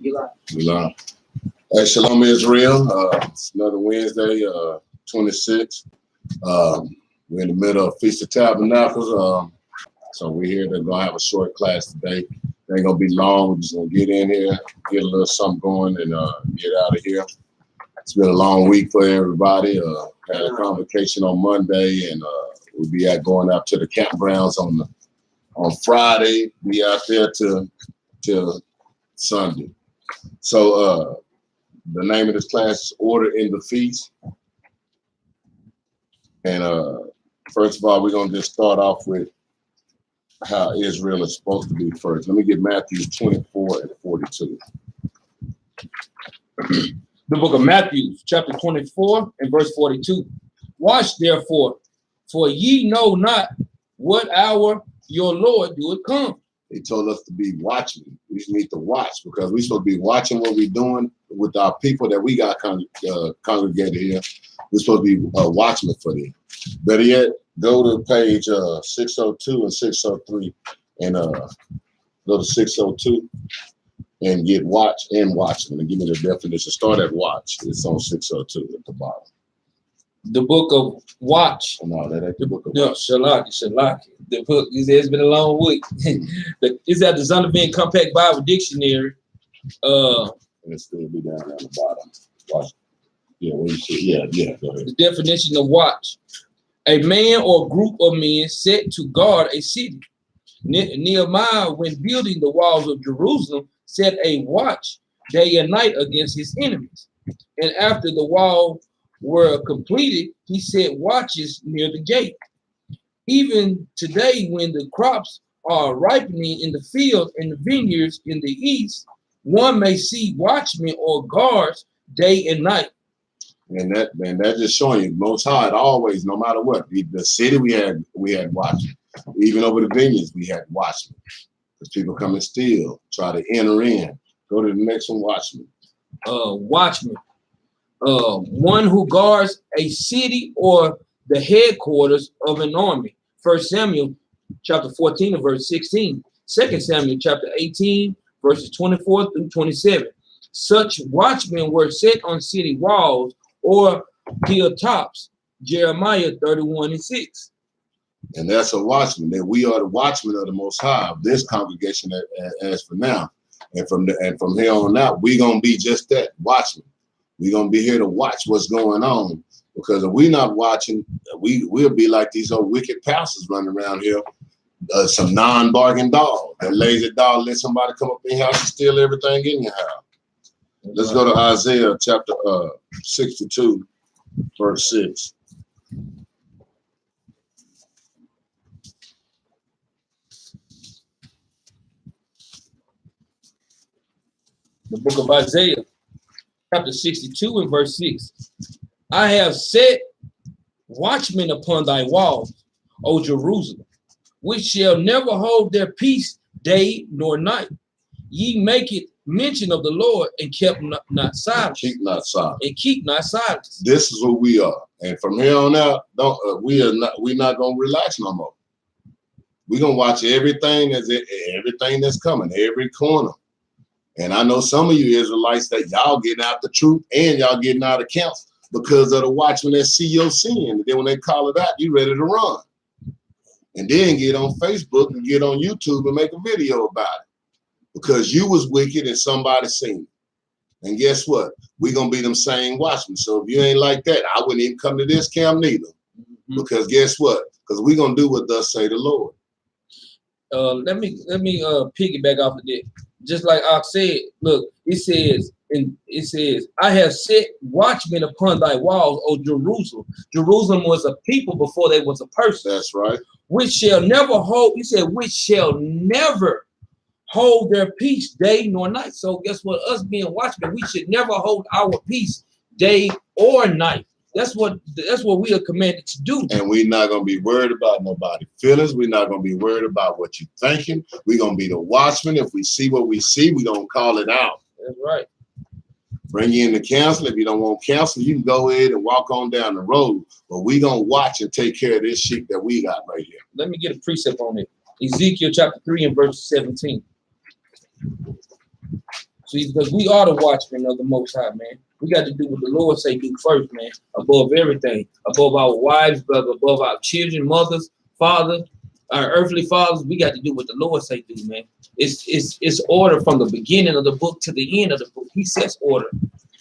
We live. Hey, Shalom Israel. It's another Wednesday, 26. We're in the middle of Feast of Tabernacles. So we're here to go have a short class today. It ain't gonna be long. We're just gonna get in here, get a little something going, and get out of here. It's been a long week for everybody. Had a convocation on Monday, and we'll be going out to the campgrounds on Friday. Be out there till Sunday. So the name of this class is Order in the Feast. And first of all, we're gonna just start off with how Israel is supposed to be first. Let me get Matthew 24 and 42. The book of Matthew, chapter 24 and verse 42. Watch therefore, for ye know not what hour your Lord doeth come. He told us to be watchmen. We need to watch because we're supposed to be watching what we're doing with our people that we got congregated here. We're supposed to be watchmen for them. Better yet, go to page 602 and 603 and go to 602 and get watch and watchman and give me the definition. Start at watch. It's on 602 at the bottom. The book of watch. No, that ain't the book of watch. No, Shalaki. The book, it's been a long week. It's at the Zondervan Compact Bible Dictionary. And it still be down at the bottom. Watch. Yeah, where you see? Yeah, go ahead. The definition of watch. A man or group of men set to guard a city. Nehemiah, when building the walls of Jerusalem, set a watch day and night against his enemies. And after the wall were completed, he set watches near the gate. Even today, when the crops are ripening in the fields and the vineyards in the east, one may see watchmen or guards day and night. And that just showing you Most High always, no matter what. The city we had watchmen. Even over the vineyards we had watchmen. Because people come and steal, try to enter in. Go to the next one, watchman. Watchman. One who guards a city or the headquarters of an army. 1 Samuel chapter 14 and verse 16. 2 Samuel chapter 18, verses 24 through 27. Such watchmen were set on city walls or hilltops. Jeremiah 31 and 6. And that's a watchman. That we are the watchmen of the Most High of this congregation as for now. And from here on out, we're gonna be just that, watchmen. We're gonna be here to watch what's going on. Because if we're not watching, we'll be like these old wicked pastors running around here. Some non-bargain dog. That lazy dog let somebody come up in your house and steal everything in your house. Let's go to Isaiah chapter 62, verse 6. The book of Isaiah, chapter 62 and verse 6. I have set watchmen upon thy walls, O Jerusalem, which shall never hold their peace day nor night. Ye make it mention of the Lord and kept not silence. Keep not silent. And keep not silence. This is who we are. And from here on out, we're not gonna relax no more. We're gonna watch everything that's coming, every corner. And I know some of you Israelites that y'all getting out the truth and y'all getting out of counsel because of the watchmen that see your sin. And then when they call it out, you ready to run. And then get on Facebook and get on YouTube and make a video about it. Because you was wicked and somebody seen it. And guess what? We're going to be them same watchmen. So if you ain't like that, I wouldn't even come to this camp neither. Mm-hmm. Because guess what? Because we're going to do what thus say the Lord. Let me piggyback off of that. Just like I said, look, it says, I have set watchmen upon thy walls, O Jerusalem. Jerusalem was a people before they was a person. That's right. Which shall never hold, he said, which shall never hold their peace day nor night. So guess what? Us being watchmen, we should never hold our peace day or night. That's what we are commanded to do. And we're not going to be worried about nobody's feelings. We're not going to be worried about what you're thinking. We're going to be the watchman. If we see what we see, we're going to call it out. That's right. Bring you in the counsel. If you don't want counsel, you can go ahead and walk on down the road. But we're going to watch and take care of this sheep that we got right here. Let me get a precept on it. Ezekiel chapter 3 and verse 17. See, because we are the watchmen of the Most High, man. We got to do what the Lord say do first, man. Above everything, above our wives, brother, above our children, mothers, fathers, our earthly fathers. We got to do what the Lord say do, man. It's order from the beginning of the book to the end of the book. He sets order,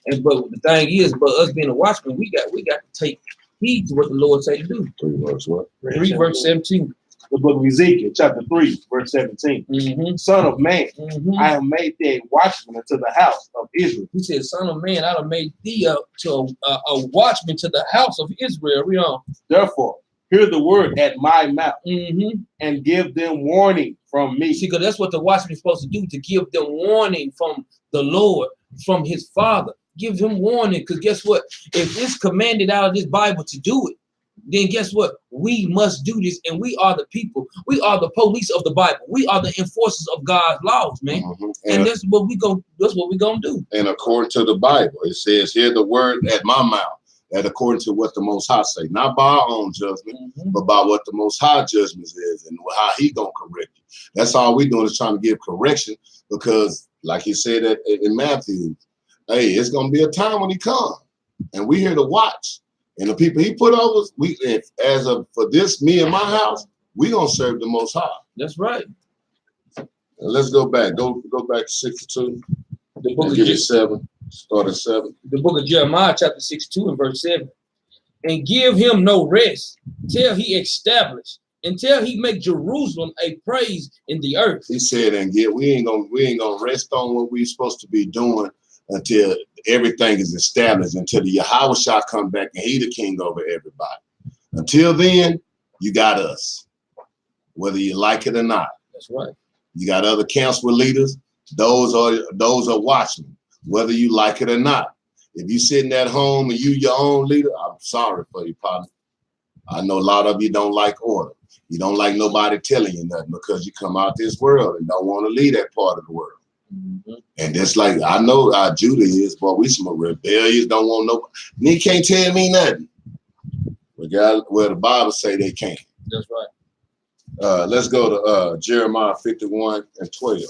and but the thing is, but us being a watchman, we got to take heed to what the Lord say to do. 3 verse what? 3 verse 17. The book of Ezekiel, chapter 3, verse 17. Mm-hmm. Son of man, Mm-hmm. I have made thee a watchman unto the house of Israel. He said, "Son of man, I done made thee to a watchman to the house of Israel." Read on. Therefore, hear the word at my mouth Mm-hmm. and give them warning from me. See, because that's what the watchman is supposed to do, to give them warning from the Lord, from his Father. Give them warning, because guess what? If it's commanded out of this Bible to do it, then guess what? We must do this, and we are the people. We are the police of the Bible. We are the enforcers of God's laws, man. Mhm. And that's what we gonna do. And according to the Bible, it says, hear the word at my mouth. That according to what the Most High say, not by our own judgment, Mhm. but by what the Most High judgment is and how he gonna correct you. That's all we doing is trying to give correction, because like he said in Matthew, hey, it's gonna be a time when he comes, and we here to watch. And the people he put over us, for this, me and my house, we gonna serve the Most High. That's right. And let's go back. Go back to 62. The book And of get it 7. Start at 7. the book of Jeremiah, chapter 62 and verse 7. And give him no rest till he establish, until he make Jerusalem a praise in the earth. He said, and we ain't gonna rest on what we supposed to be doing until everything is established, until the Yahweh shall come back and he the king over everybody. Until then, you got us, whether you like it or not. That's right. You got other council leaders. Those are watchmen, whether you like it or not. If you sitting at home and you your own leader, I'm sorry for you, partner. I know a lot of you don't like order. You don't like nobody telling you nothing, because you come out this world and don't want to leave that part of the world. Mm-hmm. And that's like, I know how Judah is, but we some rebellious, don't want nobody. And he can't tell me nothing. Well, the Bible say they can't. That's right. Let's go to Jeremiah 51 and 12.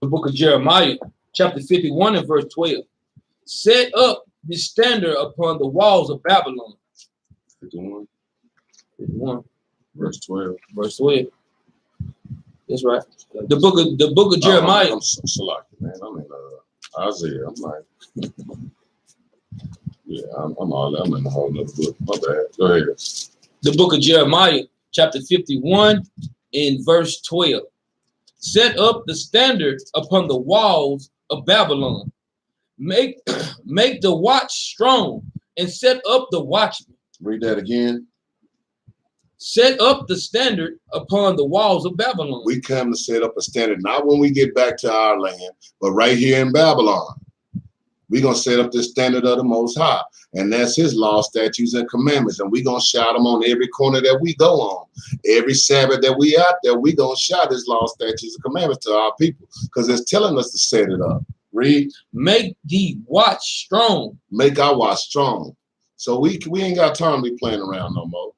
The book of Jeremiah, chapter 51 and verse 12. Set up the standard upon the walls of Babylon. 51, 51, verse 12. verse 12. That's right. The book of Jeremiah. I'm selected, man. I'm in Isaiah. I'm like, yeah, I'm in the whole other book. My bad. Go ahead. The book of Jeremiah, chapter 51 and verse 12. Set up the standard upon the walls of Babylon. Make the watch strong and set up the watchman. Read that again. Set up the standard upon the walls of Babylon. We come to set up a standard, not when we get back to our land, but right here in Babylon. We're going to set up the standard of the Most High. And that's his law, statutes, and commandments. And we're going to shout them on every corner that we go on. Every Sabbath that we out there, we're going to shout his law, statutes, and commandments to our people, because it's telling us to set it up. Read. Make the watch strong. Make our watch strong. So we ain't got time to be playing around no more.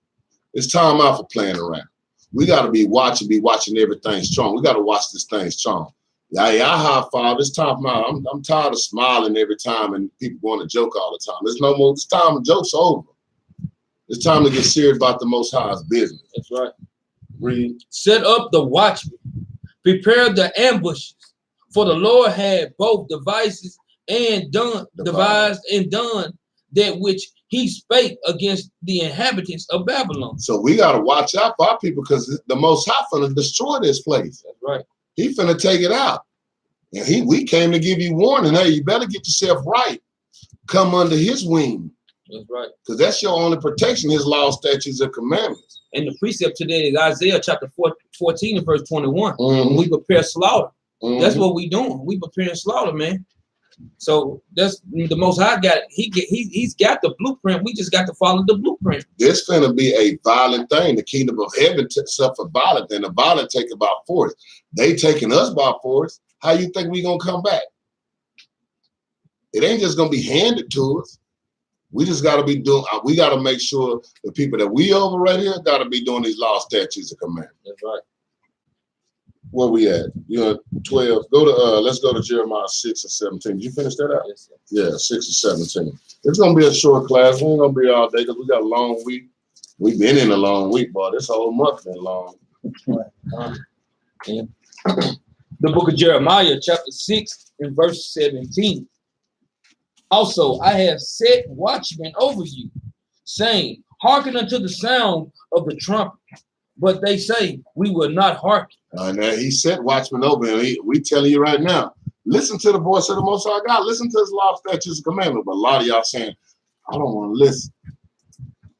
It's time out for playing around. We got to be watching everything strong. We got to watch this thing strong. Yeah, high five. It's time for my, I'm tired of smiling every time and people want to joke all the time. There's no more. It's time. The joke's over. It's time to get serious about the Most High's business. That's right. Read. Set up the watchman. Prepare the ambushes. For the Lord had both devised and done that which he spake against the inhabitants of Babylon. So we got to watch out for our people, because the Most High finna destroy this place. That's right. He finna take it out. And we came to give you warning. Hey, you better get yourself right. Come under his wing. That's right. Because that's your only protection, his law, statutes, and commandments. And the precept today is Isaiah chapter 14 and verse 21. Mhm. We prepare slaughter. Mhm. That's what we doing. We preparing slaughter, man. So that's the Most High got. He's got the blueprint. We just got to follow the blueprint. This finna be a violent thing. The kingdom of heaven suffer violence, and the violent take about force. They taking us by force. How you think we gonna come back? It ain't just gonna be handed to us. We just got to be doing. We got to make sure the people that we over right here got to be doing these laws, statutes, and commandments. That's right. Where we at? 12. Go to let's go to Jeremiah 6 and 17. Did you finish that out? Yes, sir. Yeah, 6 and 17. It's gonna be a short class. We ain't gonna be all day because we got a long week. We've been in a long week, boy. This whole month been long. And the book of Jeremiah, chapter 6 and verse 17. Also, I have set watchmen over you, saying, hearken unto the sound of the trumpet. But they say, we will not hearken. And he set watchmen over him. We telling you right now, listen to the voice of the Most High God. Listen to his law, statutes, and commandments. But a lot of y'all saying, I don't want to listen.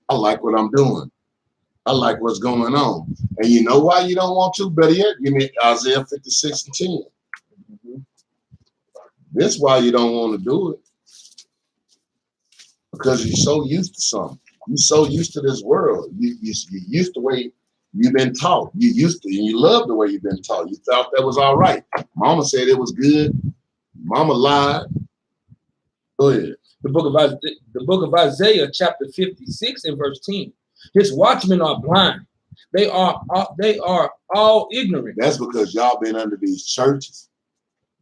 I like what I'm doing. I like what's going on. And you know why you don't want to? Better yet, give me Isaiah 56 and 10. Mm-hmm. That's why you don't want to do it. Because you're so used to something. You're so used to this world. You're used to the way you've been taught. You used to, and you love the way you've been taught. You thought that was all right. Mama said it was good. Mama lied. Go ahead. The book of Isaiah, chapter 56 and verse 10. His watchmen are blind. They are all ignorant. That's because y'all been under these churches,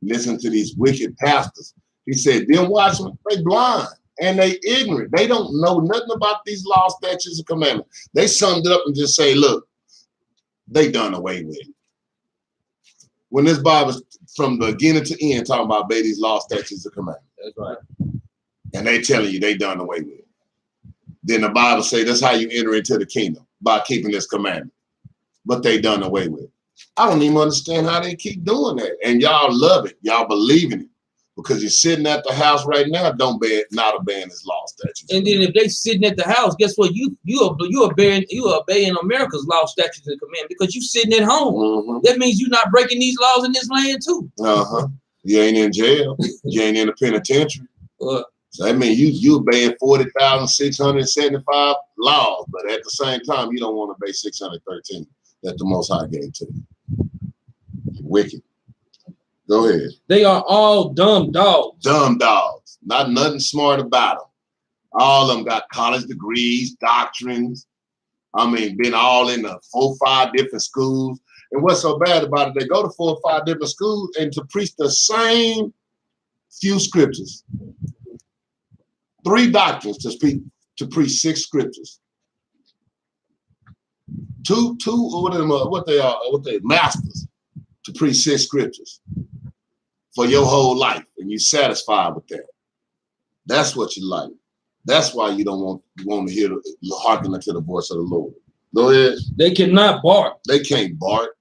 listen to these wicked pastors. He said, them watchmen, they blind and they ignorant. They don't know nothing about these laws, statutes, and commandments. They summed it up and just say, look, they done away with it. When this Bible's from the beginning to end talking about these laws, statutes, and commandments. That's right. And they telling you they done away with it. Then the Bible say that's how you enter into the kingdom, by keeping this commandment. But they done away with it. I don't even understand how they keep doing that. And y'all love it. Y'all believe in it. Because you're sitting at the house right now, not obeying his law, statutes. And then if they sitting at the house, guess what? You are obeying America's law, statutes, and commandments because you sitting at home. Mm-hmm. That means you're not breaking these laws in this land too. Uh-huh. You ain't in jail. You ain't in the penitentiary. So that means you obeying 40,675 laws, but at the same time, you don't want to obey 613 that the Most High gave to you. Wicked. Go ahead. They are all dumb dogs. Dumb dogs. Not nothing smart about them. All of them got college degrees, doctrines. I mean, been all in the 4 or 5 different schools. And what's so bad about it, they go to 4 or 5 different schools and to preach the same few scriptures. 3 doctrines to preach 6 scriptures. Two what they masters to preach 6 scriptures for your whole life, and you satisfied with that. That's what you like. That's why you don't want to hear hearken to the voice of the Lord. Go ahead. They cannot bark. They can't bark.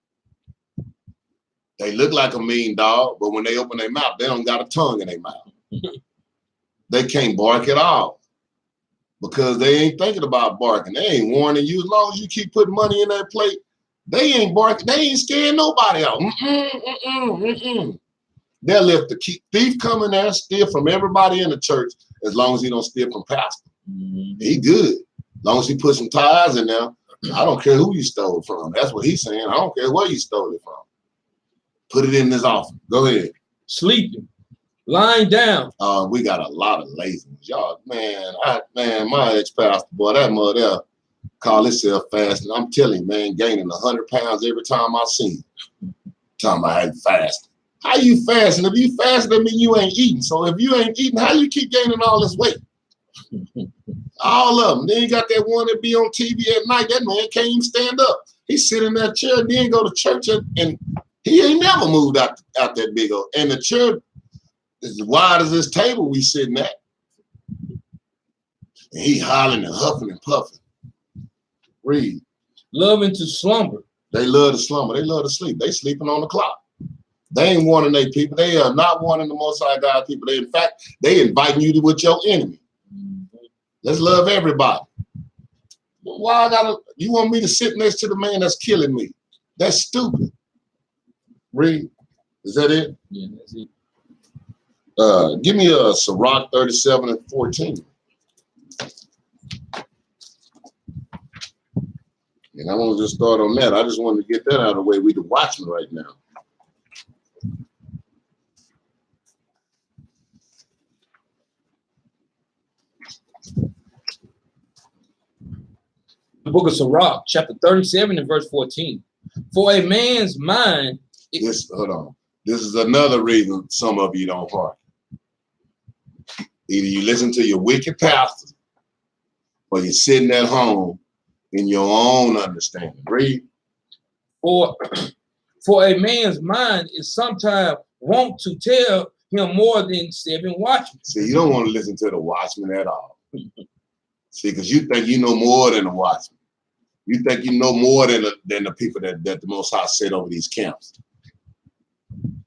They look like a mean dog, but when they open their mouth, they don't got a tongue in their mouth. They can't bark at all because they ain't thinking about barking. They ain't warning you. As long as you keep putting money in that plate, they ain't barking. They ain't scaring nobody out. They'll let the thief come in there, steal from everybody in the church as long as he don't steal from pastor. He good. As long as he put some tithes in there, I don't care who you stole from. That's what he's saying. I don't care where you stole it from. Put it in his office. Go ahead. Sleeping. Lying down. We got a lot of laziness. Y'all, man, my ex-pastor, boy, that mother there call himself fasting. I'm telling you, man, gaining 100 pounds every time I see him. Talking about how you fasting. How you fasting? If you fasting, that mean you ain't eating. So if you ain't eating, how you keep gaining all this weight? All of them. Then you got that one that be on TV at night. That man can't even stand up. He sit in that chair, then go to church, and he ain't never moved out that big old. And the chair is as wide as this table we sitting at. And he hollering and huffing and puffing. Read. Loving to slumber. They love to slumber. They love to sleep. They sleeping on the clock. They ain't warning their people. They are not warning the Most High God people. They, in fact, they inviting you to with your enemy. Let's love everybody. Why you want me to sit next to the man that's killing me? That's stupid. Read. Is that it? Yeah, that's it. Give me a Sirach 37 and 14. And I want to just start on that. I just wanted to get that out of the way. We the watchmen right now. The book of Sirach, chapter 37 and verse 14. For a man's mind, Hold on. This is another reason some of you don't hearken. Either you listen to your wicked pastor, or you're sitting at home in your own understanding. Read. for a man's mind is sometimes wont to tell him more than 7 watchmen. See, you don't want to listen to the watchman at all. See, because you think you know more than the watchman. You think you know more than the people that the Most High set over these camps.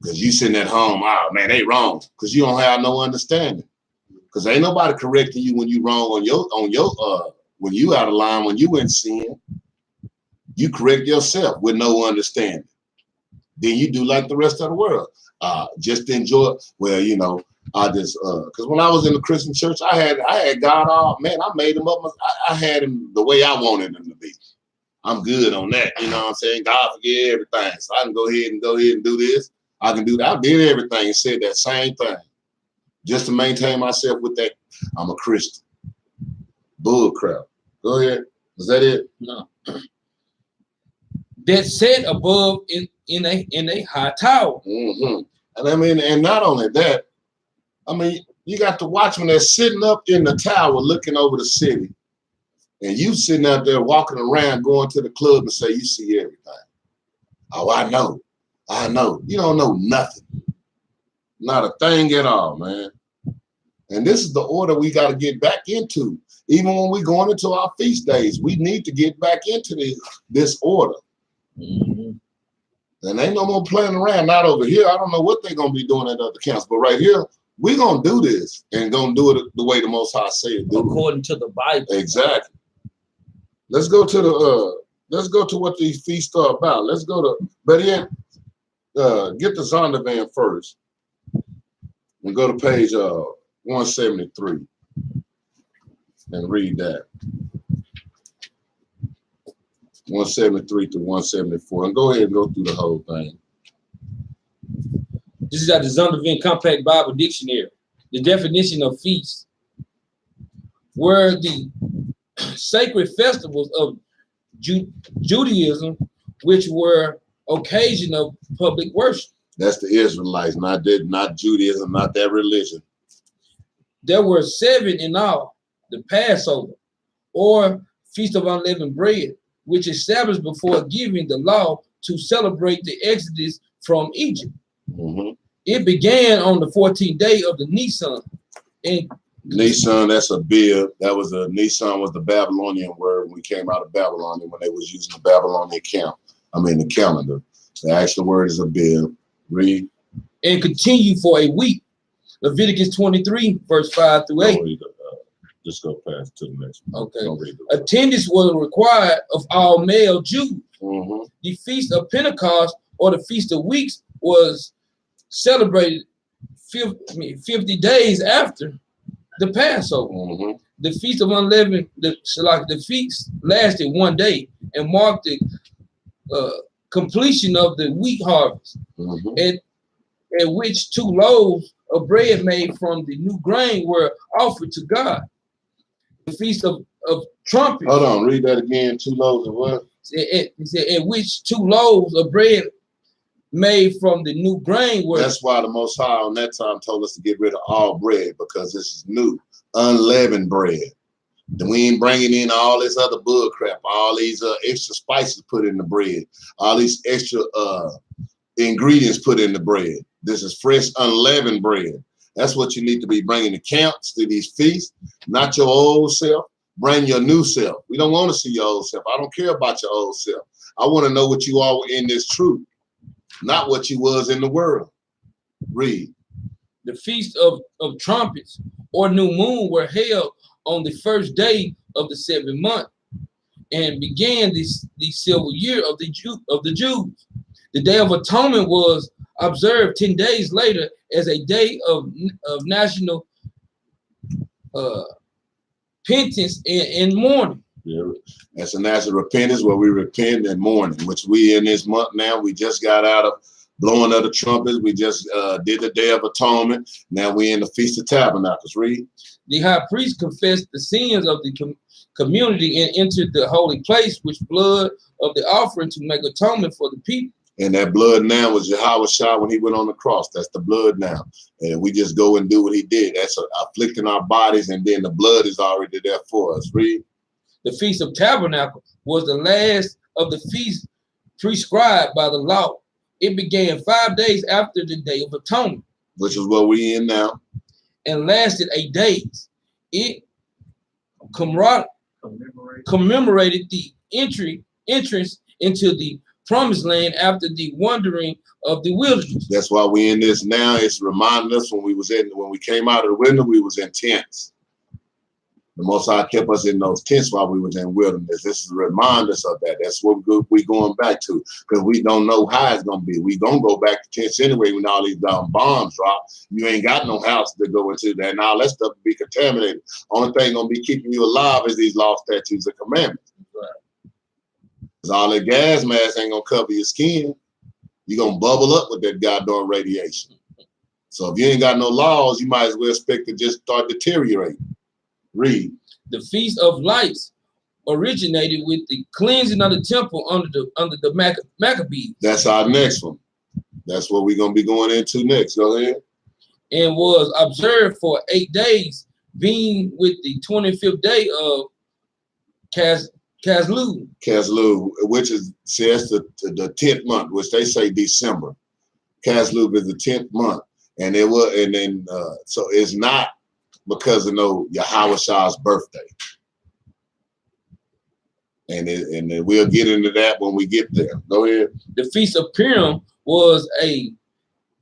Because you sitting at home, oh man, they wrong. Because you don't have no understanding. Because ain't nobody correcting you when you wrong on your when you out of line, when you in sin. You correct yourself with no understanding. Then you do like the rest of the world. Just enjoy. Well, you know, I just because when I was in the Christian church, I had God all, man, I made him up. I had him the way I wanted him to be. I'm good on that. You know what I'm saying? God forgive everything. So I can go ahead and do this. I can do that. I did everything and said that same thing. Just to maintain myself with that. I'm a Christian. Bull crap. Go ahead. Is that it? No. That set above in a high tower. Mm-hmm. And I mean, and not only that, I mean, you got the watchman that's sitting up in the tower looking over the city, and you sitting out there walking around going to the club and say you see everything. Oh, I know. You don't know nothing. Not a thing at all, man. And this is the order we got to get back into. Even when we're going into our feast days, we need to get back into this order. Mm-hmm. And ain't no more playing around. Not over here. I don't know what they're going to be doing at other camps, but right here, we're going to do this and going to do it the way the Most High said. According to the Bible. Exactly. Let's go to what these feasts are about. Let's go to, but yet, get the Zondervan first and go to page 173 and read that. 173 to 174, and go ahead and go through the whole thing. This is at the Zondervan Compact Bible Dictionary. The definition of feast were the sacred festivals of Judaism, which were occasion of public worship. That's the Israelites, not Judaism, not that religion. There were 7 in all: the Passover, or Feast of Unleavened Bread, which established before giving the law to celebrate the Exodus from Egypt. Mm-hmm. It began on the 14th day of the Nisan. And Nisan, that's a bib. That was Nisan was the Babylonian word when we came out of Babylon, and when they was using the Babylonian the calendar. The actual word is a bib. Read. And continue for a week. Leviticus 23, verse 5 through 8. Just go past to the next one. Okay. Don't read it. Attendance was required of all male Jews. Mm-hmm. The Feast of Pentecost, or the Feast of Weeks, was celebrated 50 days after the Passover. Mm-hmm. The Feast of Unleavened, the feast lasted 1 day and marked the completion of the wheat harvest, Mm-hmm. at which 2 loaves of bread made from the new grain were offered to God. The Feast of Trumpets. Hold on, read that again. 2 loaves of what? It said, at which 2 loaves of bread made from the new grain were. That's why the Most High on that time told us to get rid of all bread, because this is new, unleavened bread. Then we ain't bringing in all this other bull crap, all these extra spices put in the bread, all these extra ingredients put in the bread. This is fresh, unleavened bread. That's what you need to be bringing to camps, to these feasts, not your old self. Bring your new self. We don't want to see your old self. I don't care about your old self. I want to know what you are in this truth, not what you was in the world. Read. The Feast of Trumpets, or New Moon, were held on the first day of the 7th month and began the civil year of the Jews. The Day of Atonement was observed 10 days later as a day of national repentance and mourning. Yeah, that's a national repentance where we repent and mourning, which we in this month now. We just got out of blowing of the trumpets. We just did the Day of Atonement. Now we in the Feast of Tabernacles. Read. The high priest confessed the sins of the community and entered the holy place with blood of the offering to make atonement for the people. And that blood now was Yahweh Shah when he went on the cross. That's the blood now. And we just go and do what he did. That's afflicting our bodies, and then the blood is already there for us. Read. The Feast of Tabernacle was the last of the feasts prescribed by the law. It began 5 days after the Day of Atonement, Which is what we in now. and lasted 8 days. It commemorated the entrance into the promised land after the wandering of the wilderness. That's why we in this now. It's reminding us when we came out of the window, we was in tents. The Most High kept us in those tents while we was in wilderness. This is a reminder us of that. That's what we going back to, because we don't know how it's gonna be. We gonna go back to tents anyway when all these bombs drop. You ain't got no house to go into there. Now that stuff be contaminated. Only thing gonna be keeping you alive is these law, statutes, and commandments. Because all that gas mask ain't gonna cover your skin. You're gonna bubble up with that goddamn radiation. So if you ain't got no laws, you might as well expect to just start deteriorating. Read. The Feast of Lights originated with the cleansing of the temple under the Maccabees, That's our next one. That's what we're gonna be going into next. Go ahead. and was observed for 8 days, being with the 25th day of Caslu. Caslu, which is says the 10th month, which they say December. Caslu is the 10th month, and it was, and then so it's not because of no Yahweh Shah's birthday. And then we'll get into that when we get there. Go ahead. The Feast of Purim was a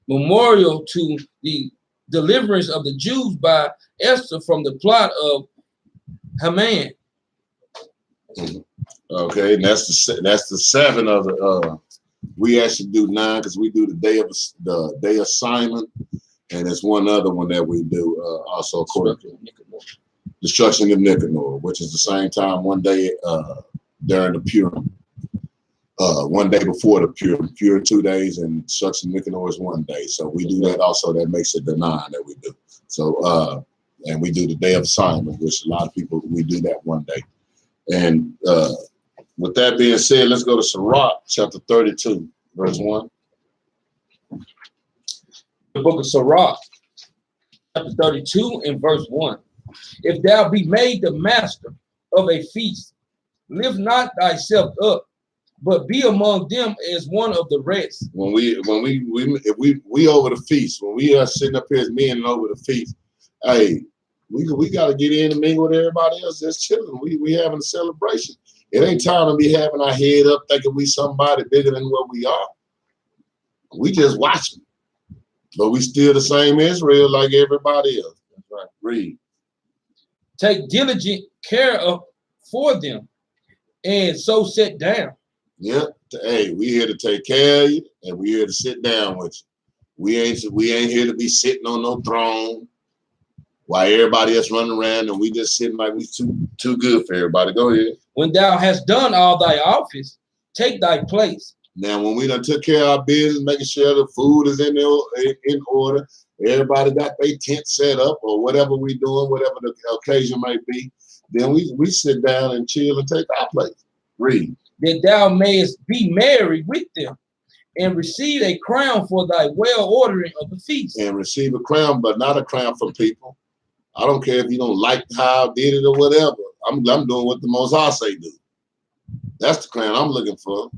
memorial to the deliverance of the Jews by Esther from the plot of Haman. Okay, and that's the 7 of the. We actually do 9 because we do the day of Simon, and it's one other one that we do also according to destruction of Nicanor, which is the same time one day during the Purim. 1 day before the Purim 2 days, and destruction of Nicanor is 1 day. So we do that also. That makes it the 9 that we do. So and we do the day of Simon, which a lot of people we do that 1 day. And with that being said, let's go to Sirach chapter 32, verse 1. The book of Sirach, chapter 32 and verse 1. If thou be made the master of a feast, lift not thyself up, but be among them as one of the rest. When we over the feast, when we are sitting up here as men and over the feast, hey, we got to get in and mingle with everybody else that's chilling. We having a celebration. It ain't time to be having our head up thinking we somebody bigger than what we are. We just watching, but we still the same Israel like everybody else. That's right. Read. Take diligent care of for them, and so sit down. Yep. Hey, we here to take care of you, and we here to sit down with you. We ain't here to be sitting on no throne while everybody else running around, and we just sitting like we too good for everybody. Go ahead. When thou hast done all thy office, take thy place. Now, when we done took care of our business, making sure the food is in order, everybody got their tent set up or whatever we doing, whatever the occasion might be, then we sit down and chill and take our place. Read. That thou mayest be merry with them, and receive a crown for thy well ordering of the feast. And receive a crown, but not a crown from people. I don't care if you don't like how I did it or whatever. I'm doing what the Most High say do. That's the crown I'm looking for.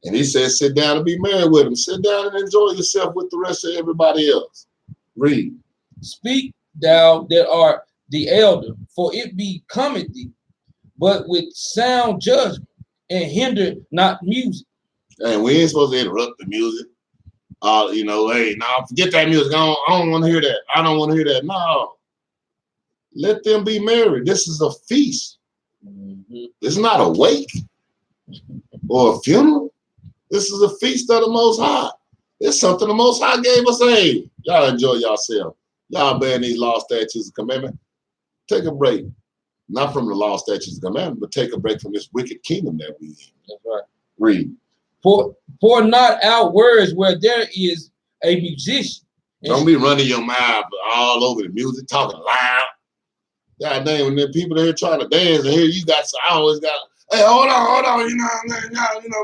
And he says, sit down and be merry with him. Sit down and enjoy yourself with the rest of everybody else. Read. Speak thou that art the elder, for it becometh thee, but with sound judgment, and hinder not music. And we ain't supposed to interrupt the music. Hey, no, forget that music. I don't want to hear that. I don't want to hear that. No. Let them be merry. This is a feast. Mm-hmm. It's not a wake or a funeral. This is a feast of the Most High. It's something the Most High gave us. Hey, y'all enjoy yourself. Y'all bearing these law, statutes, and commandments. Take a break. Not from the law, statutes, and commandments, but take a break from this wicked kingdom that we in. That's right. Read. Pour not out words where there is a musician. Don't be running your mouth all over the music, talking loud. God damn, and then people here trying to dance, and here you got, so I always got, hey, hold on, you know,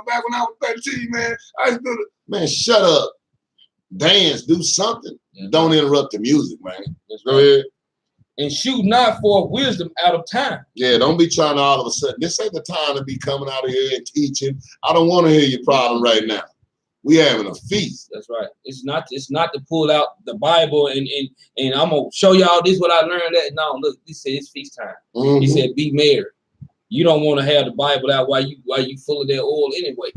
back when I was 13, man, I used to do it. Man, shut up. Dance, do something. Don't interrupt the music, man. Go ahead. And shoot not for wisdom out of time. Yeah, don't be trying to all of a sudden. This ain't the time to be coming out of here and teaching. I don't want to hear your problem right now. We having a feast. That's right. It's not to pull out the Bible and I'm gonna show y'all this what I learned. That no, look, he said it's feast time. Mm-hmm. He said be merry. You don't want to have the Bible out while you full of that oil anyway.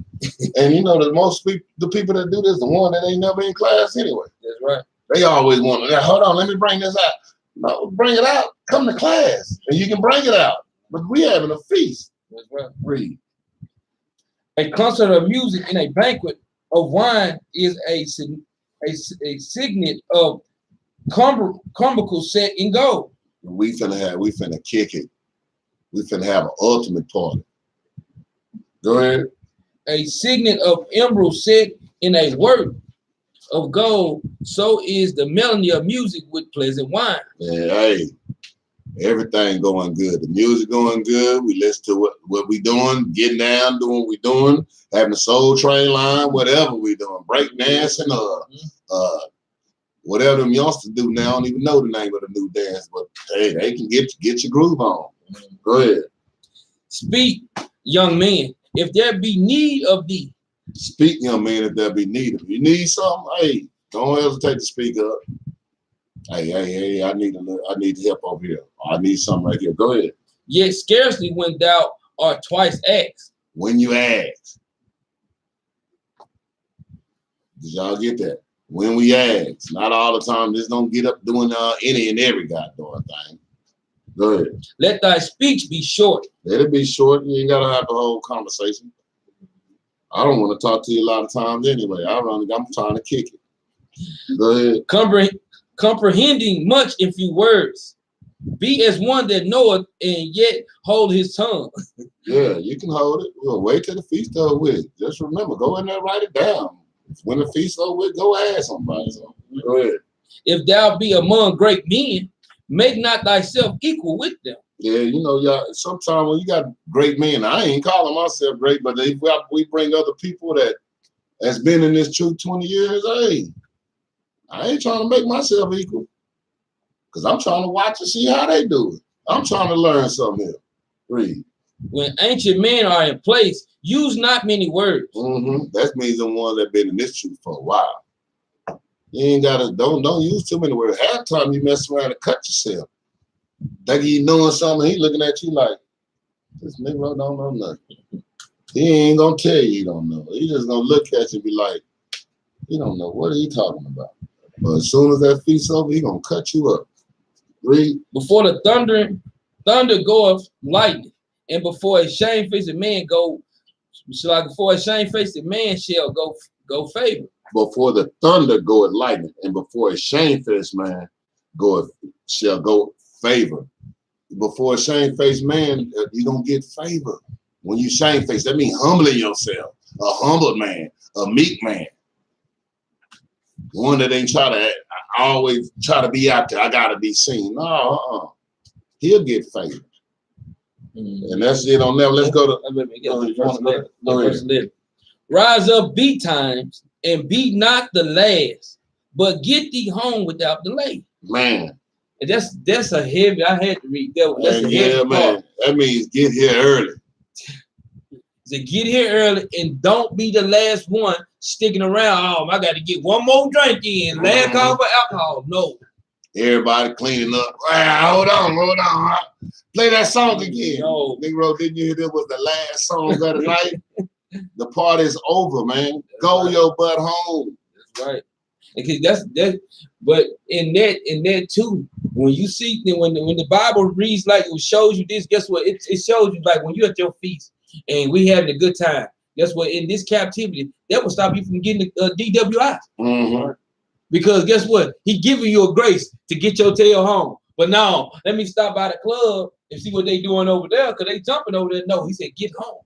And you know the people that do this, the one that ain't never in class anyway. That's right. They always want to. Hold on, let me bring this out. No, bring it out. Come to class, and you can bring it out. But we having a feast. That's right. Read. A concert of music and a banquet of wine is a signet of comical set in gold. We finna kick it. We finna have an ultimate party. Go ahead. A signet of emerald set in a work of gold, so is the melody of music with pleasant wine. Yeah, hey, everything going good. The music going good. We listen to what we doing, getting down, doing what we doing, having a soul train line, whatever we doing, break dancing, whatever them youngsters do now. I don't even know the name of the new dance, but hey, they can get your groove on. Go ahead. Speak, young men, if there be need of thee. Speak, young man, if there be need. If you need something, hey, don't hesitate to speak up. Hey, I need help over here. I need something right here. Go ahead. Yet scarcely when thou art twice asked. When you ask. Did y'all get that? When we ask. Not all the time. Just don't get up doing any and every goddamn thing. Go ahead. Let thy speech be short. Let it be short. You ain't got to have the whole conversation. I don't want to talk to you a lot of times anyway. I'm trying to kick it. Go ahead. Comprehending much in few words. Be as one that knoweth and yet hold his tongue. Yeah, you can hold it. We'll wait till the feast over with. Just remember, go in there, write it down. When the feast over with, go ask somebody. So, go ahead. If thou be among great men, make not thyself equal with them. Yeah, you know, y'all. Sometimes when you got great men, I ain't calling myself great, but if we bring other people that's been in this truth 20 years, hey, I ain't trying to make myself equal, because I'm trying to watch and see how they do it. I'm trying to learn something here. Read. When ancient men are in place, use not many words. That means the ones that been in this truth for a while. You ain't gotta don't use too many words. Half the time you mess around and cut yourself. Think you knowing something, he looking at you like, this nigga don't know nothing. He ain't gonna tell you he don't know. He just gonna look at you and be like, he don't know. What are you talking about? But as soon as that feast's over, he gonna cut you up. Read. Before the thunder goeth lightning, and before a shamefaced man before a shamefaced man shall go favor. Before the thunder goeth lightning, and before a shamefaced man shall go favor. Before a shamefaced man, you don't get favor. When you shamefaced, that means humbling yourself. A humble man, a meek man. One that ain't always try to be out there. I gotta be seen. No, He'll get favor. And that's it on that. Let's go to verse 11. Rise up betimes and be not the last, but get thee home without delay. Man. And that's a heavy. I had to read that one. That's a heavy man. part. That means get here early. So get here early and don't be the last one sticking around. Oh, I got to get one more drink in. Last call for alcohol. No. Everybody cleaning up. Hold on. Play that song again. No. Negro, didn't you hear that was the last song of the night? The party's over, man. Go your butt home. That's right. Because that's but in that too, when you see when the Bible reads like it shows you this, guess what? It shows you like when you're at your feast and we having a good time. Guess what? In this captivity, that will stop you from getting the DWI. Because guess what? He giving you a grace to get your tail home. But now, let me stop by the club and see what they doing over there, because they jumping over there. No, he said, get home.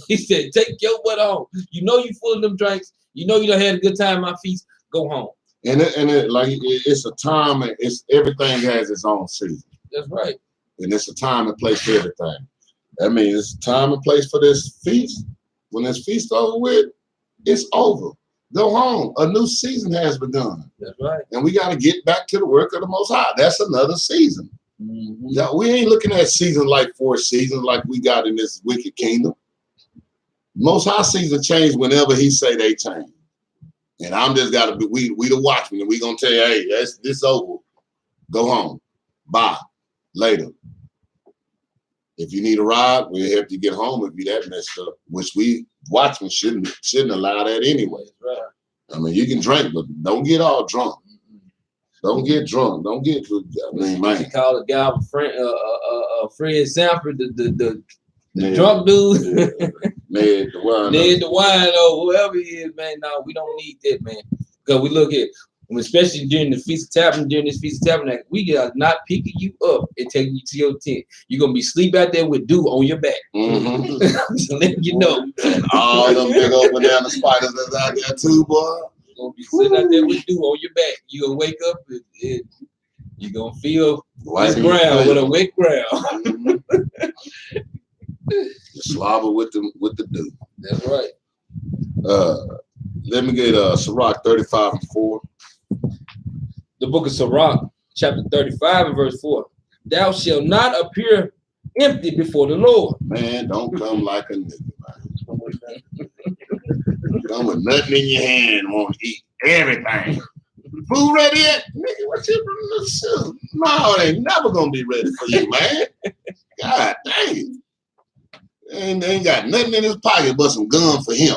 He said, take your butt home. You know you full of them drinks. You know you done had a good time at my feast. Go home. And it's a time, and everything has its own season. That's right. and it's a time and place for everything. That means it's time and place for this feast. When this feast over with, it's over. Go home. A new season has begun. That's right. And we got to get back to the work of the Most High. That's another season. Mm-hmm. Yeah, we ain't looking at seasons like 4 seasons like we got in this wicked kingdom. Most High season change whenever he say they change. And I'm just got to be, we the watchmen, and we going to tell you, hey, this over. Go home. Bye. Later. If you need a ride, we'll help you get home if you that messed up, which we watchmen shouldn't allow that anyway. Right. I mean, you can drink, but don't get all drunk. Don't get drunk. Don't get. I mean, man. You call the guy Fred Sanford, the drunk dude. Yeah. Ned the wine. Ned the wine, or whoever he is, man. No, we don't need that, man. Because we look at, especially during the Feast of Tabernacles, during this Feast of Tabernacles, we are not picking you up and taking you to your tent. You're gonna be sleep out there with dew on your back. Mm-hmm. So let you know. And all them big old banana spiders that's out there too, boy. You're gonna be sitting out there with dew on your back. You're gonna wake up and you're gonna feel this ground with a wet ground. Slobber with the dew. That's right. Let me get Sirach 35:4. The book of Sirach, chapter 35 and verse 4. Thou shalt not appear empty before the Lord. Man, don't come like a nigga, man. Come with nothing in your hand, want to eat everything. Food ready yet? Nigga, what you? No, it ain't never gonna be ready for you, man. God dang. And they ain't got nothing in his pocket but some gum for him.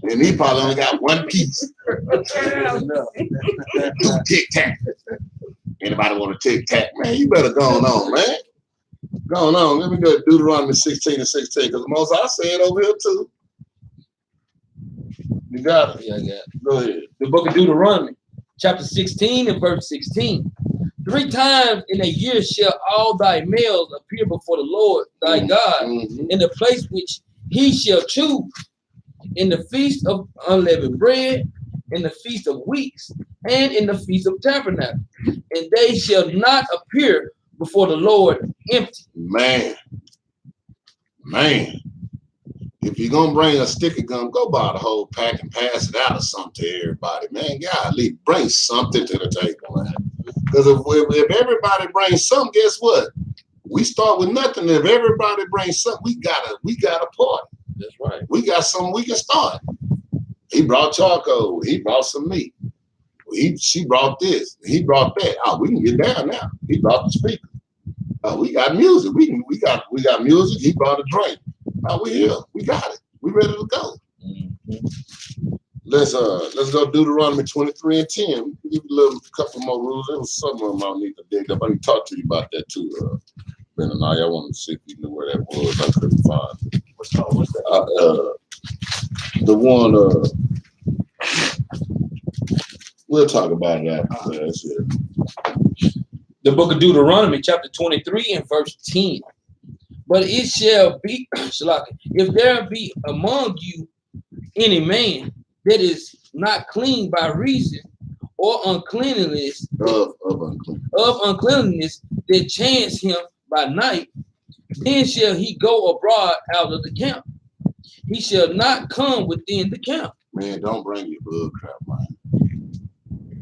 And he probably only got one piece. Do tic-tac. Anybody want to tic-tac? Man, you better go on, man. Go on. Let me go to Deuteronomy 16:16, because the Most I say it over here too. You got it? Yeah, I got it. Go ahead. The book of Deuteronomy, chapter 16 and verse 16. 3 times in a year shall all thy males appear before the Lord thy God in the place which he shall choose, in the feast of unleavened bread, in the feast of weeks, and in the feast of tabernacles. And they shall not appear before the Lord empty. Man. If you're going to bring a stick of gum, go buy the whole pack and pass it out or something to everybody. Man, golly, bring something to the table, man. Because if everybody brings something, guess what? We start with nothing. If everybody brings something, we got a party. That's right. We got something we can start. He brought charcoal. He brought some meat. She brought this. He brought that. Oh, we can get down now. He brought the speaker. Oh, we got music. We got music. He brought a drink. Oh, we here. We got it. We ready to go. Mm-hmm. Let's go Deuteronomy 23:10. Give you a couple more rules. There was some of them I need to dig up. I need to talk to you about that too. Ben and I wanted to see if you knew where that was. I couldn't find it. What's that? The one we'll talk about it after. That's it. The book of Deuteronomy, chapter 23 and verse 10. But it shall be, if there be among you any man that is not clean by reason or uncleanliness of uncleanliness that chance him by night, then shall he go abroad out of the camp. He shall not come within the camp. Man, don't bring your bug crap, man.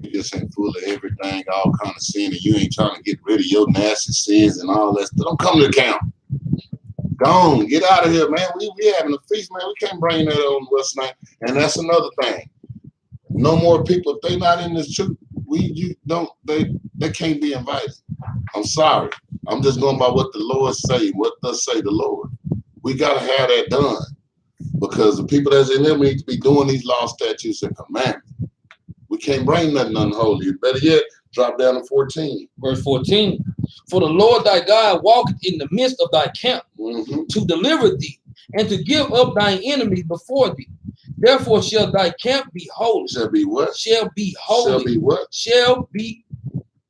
You just ain't full of everything, all kind of sin, and you ain't trying to get rid of your nasty sins and all that stuff. Don't come to the camp. Go on, get out of here, man. We having a feast, man. We can't bring that on West Night. And that's another thing. No more people, if they not in this truth, they can't be invited. I'm sorry. I'm just going by what the Lord say, what thus say the Lord. We gotta have that done. Because the people that's in them need to be doing these law, statutes, and commandments. We can't bring nothing unholy. Better yet, drop down to 14. Verse 14. For the Lord thy God walketh in the midst of thy camp to deliver thee and to give up thine enemies before thee. Therefore shall thy camp be holy. Shall be what? Shall be holy. Shall be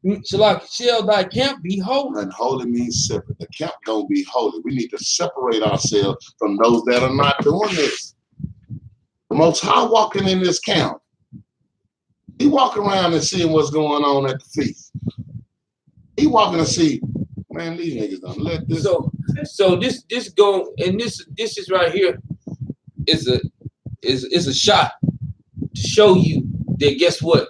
what? Shall thy camp be holy. And holy means separate. The camp don't be holy. We need to separate ourselves from those that are not doing this. The Most High walking in this camp. He walking around and seeing what's going on at the feast. He walking to see, Man, these niggas don't let this. So this go and this is right here is a shot to show you that guess what?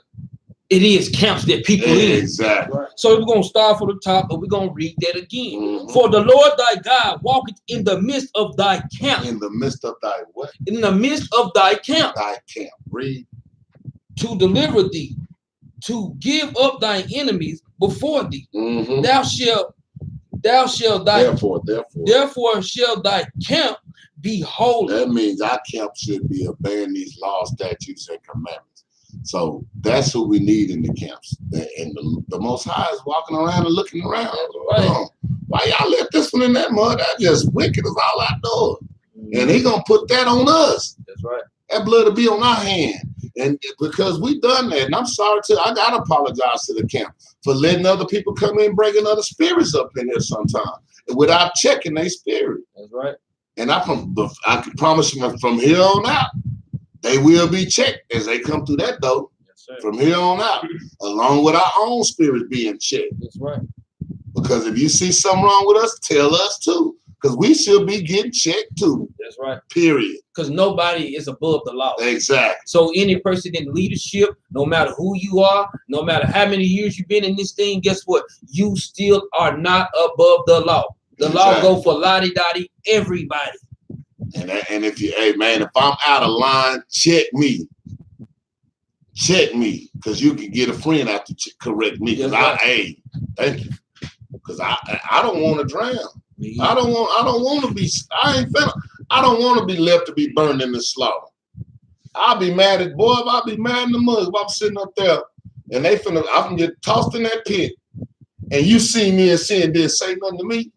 It is camps that people in. Exactly. So we're gonna start from the top and we're gonna read that again. Mhm. For the Lord thy God walketh in the midst of thy camp. In the midst of thy what? In the midst of thy camp. Thy camp. Read. To deliver thee, to give up thine enemies before thee. Mm-hmm. Thou shalt thy therefore shall thy camp be holy. That means our camp should be obeying these laws, statutes, and commandments. So that's who we need in the camps. And the Most High is walking around and looking around. Right. Why y'all left this one in that mud? That's just wicked as all I know. And he gonna put that on us. That's right. That blood will be on our hand. And because we done that, and I'm sorry I gotta apologize to the camp for letting other people come in, bringing other spirits up in here sometimes without checking their spirit. That's right. And I can promise you from here on out, they will be checked as they come through that door. Yes, sir. From here on out, along with our own spirits being checked. That's right. Because if you see something wrong with us, tell us too. Because we should be getting checked too. That's right. Period. Because nobody is above the law. Exactly. So any person in leadership, no matter who you are, no matter how many years you've been in this thing, guess what? You still are not above the law. The law go for lottie-dottie, everybody. And if you, hey man, if I'm out of line, check me. Check me. Because you can get a friend out to correct me. Because thank you. Because I don't want to drown. I don't want to be, I don't want to be left to be burned in the slaughter. I'll be mad at, boy, if I'll be mad in the mud if I'm sitting up there and I can get tossed in that pit and you see me and saying this, say nothing to me,